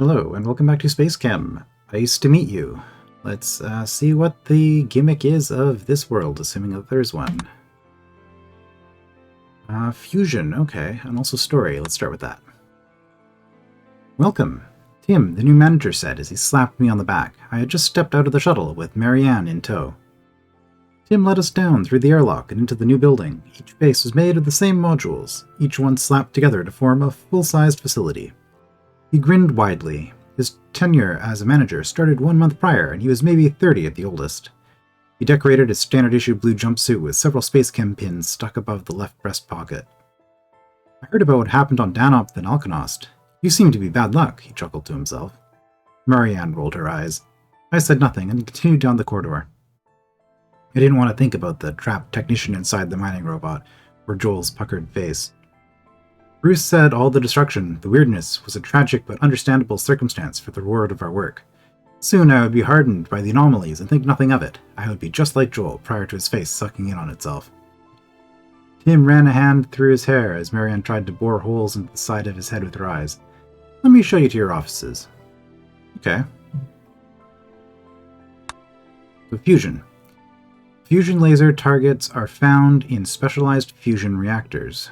Hello, and welcome back to SpaceChem. Nice to meet you. Let's see what the gimmick is of this world, assuming that there's one. Fusion, okay, and also story. Let's start with that. Welcome. Tim, the new manager said as he slapped me on the back. I had just stepped out of the shuttle with Marianne in tow. Tim led us down through the airlock and into the new building. Each base was made of the same modules, each one slapped together to form a full-sized facility. He grinned widely. His tenure as a manager started 1 month prior, and he was maybe 30 at the oldest. He decorated his standard-issue blue jumpsuit with several SpaceChem pins stuck above the left breast pocket. I heard about what happened on Danop and Alkanost. You seem to be bad luck, he chuckled to himself. Marianne rolled her eyes. I said nothing and continued down the corridor. I didn't want to think about the trapped technician inside the mining robot, or Joel's puckered face. Bruce said all the destruction, the weirdness, was a tragic but understandable circumstance for the reward of our work. Soon I would be hardened by the anomalies and think nothing of it. I would be just like Joel prior to his face sucking in on itself. Tim ran a hand through his hair as Marianne tried to bore holes into the side of his head with her eyes. Let me show you to your offices. Okay. So fusion. Fusion laser targets are found in specialized fusion reactors.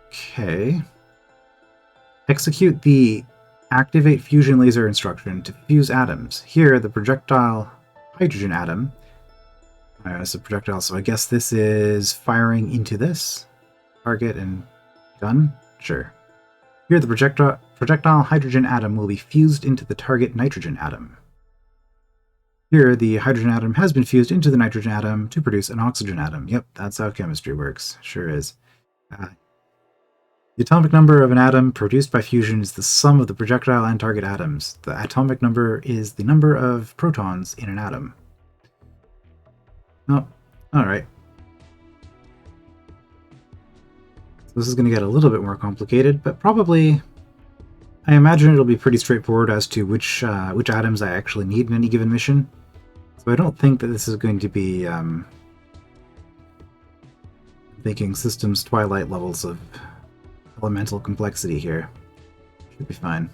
Okay. Execute the activate fusion laser instruction to fuse atoms. Here, the projectile hydrogen atom. It's a projectile, so I guess this is firing into this. Target and gun? Sure. Here, the projectile hydrogen atom will be fused into the target nitrogen atom. Here, the hydrogen atom has been fused into the nitrogen atom to produce an oxygen atom. Yep, that's how chemistry works. Sure is. The atomic number of an atom produced by fusion is the sum of the projectile and target atoms. The atomic number is the number of protons in an atom. Oh, alright. So this is going to get a little bit more complicated, but probably I imagine it'll be pretty straightforward as to which atoms I actually need in any given mission. So I don't think that this is going to be thinking systems Twilight levels of elemental complexity here. Should be fine.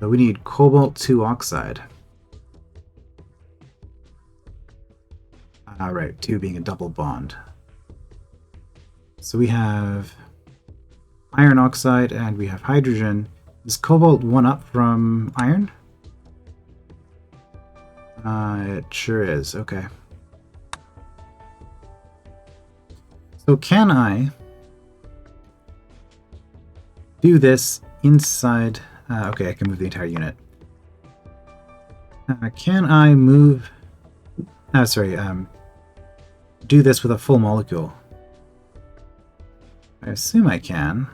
So we need cobalt-2 oxide. Right, 2 being a double bond. So we have iron oxide and we have hydrogen. Is cobalt 1 up from iron? It sure is. Okay. So can I do this inside... okay, I can move the entire unit. Can I move... do this with a full molecule? I assume I can.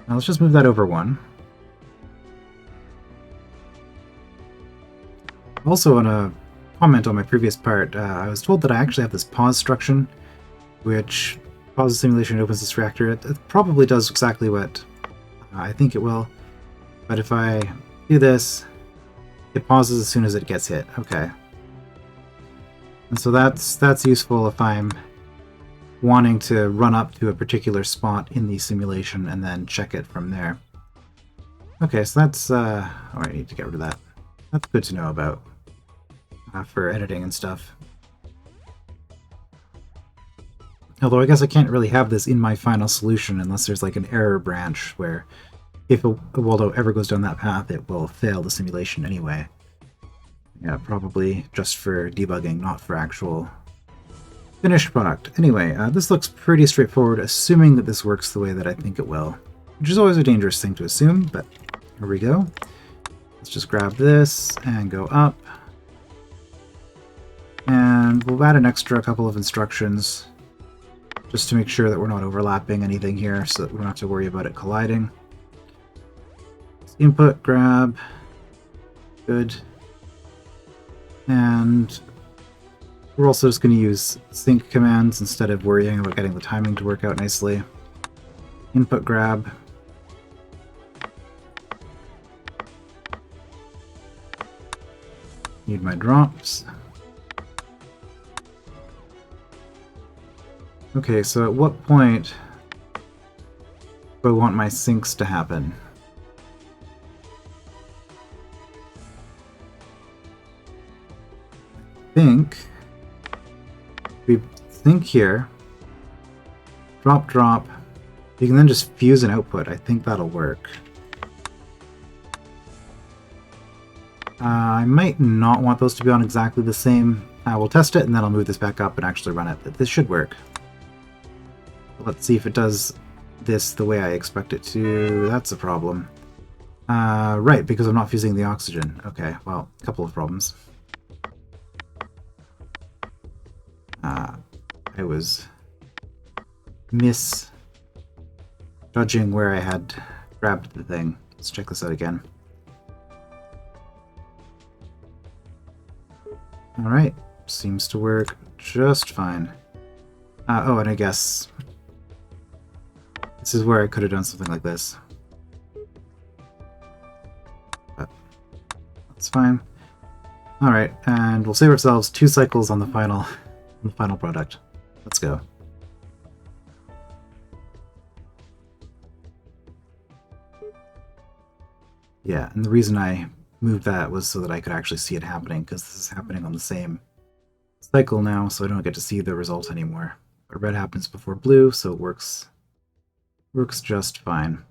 Now let's just move that over 1. Also, on a comment on my previous part, I was told that I actually have this pause instruction, which pauses simulation and opens this reactor. It probably does exactly what I think it will, but if I do this, it pauses as soon as it gets hit. Okay. And so that's useful if I'm wanting to run up to a particular spot in the simulation and then check it from there. Okay, so that's... oh, I need to get rid of that. That's good to know about for editing and stuff. Although I guess I can't really have this in my final solution unless there's like an error branch where if a Waldo ever goes down that path, it will fail the simulation anyway. Yeah, probably just for debugging, not for actual finished product. Anyway, this looks pretty straightforward, assuming that this works the way that I think it will. Which is always a dangerous thing to assume, but here we go. Let's just grab this and go up. And we'll add an extra couple of instructions just to make sure that we're not overlapping anything here so that we don't have to worry about it colliding. Input, grab. Good. And we're also just going to use sync commands instead of worrying about getting the timing to work out nicely. Input, grab. Need my drops. Okay, so at what point I want my sinks to happen. I think we sink here, drop, drop. You can then just fuse an output. I think that'll work. I might not want those to be on exactly the same. We'll test it and then I'll move this back up and actually run it. This should work. Let's see if it does this the way I expect it to. That's a problem. Right, because I'm not fusing the oxygen. Okay, well, a couple of problems. I was misjudging where I had grabbed the thing. Let's check this out again. Alright, seems to work just fine. Oh, and I guess this is where I could have done something like this. But that's fine. Alright, and we'll save ourselves 2 cycles on the final product. Let's go. Yeah, and the reason I moved that was so that I could actually see it happening, because this is happening on the same cycle now, so I don't get to see the result anymore. But red happens before blue, so it works just fine.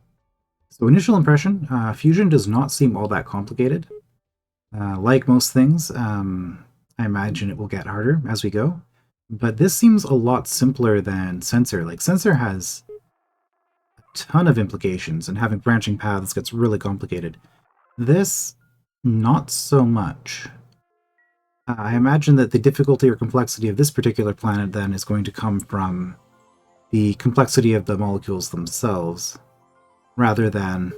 So initial impression, fusion does not seem all that complicated. Like most things, I imagine it will get harder as we go. But this seems a lot simpler than sensor. Like, sensor has a ton of implications, and having branching paths gets really complicated. This, not so much. I imagine that the difficulty or complexity of this particular planet then is going to come from the complexity of the molecules themselves, rather than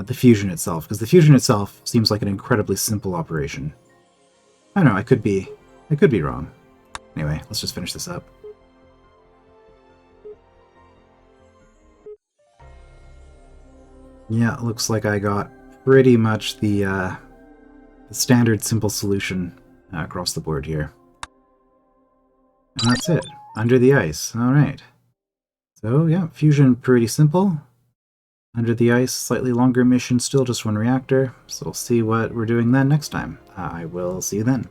the fusion itself, because the fusion itself seems like an incredibly simple operation. I don't know, I could be wrong. Anyway, let's just finish this up. Yeah, it looks like I got pretty much the standard simple solution across the board here. And that's it. Under the ice. Alright. So, yeah, fusion pretty simple. Under the ice, slightly longer mission, still just one reactor. So we'll see what we're doing then next time. I will see you then.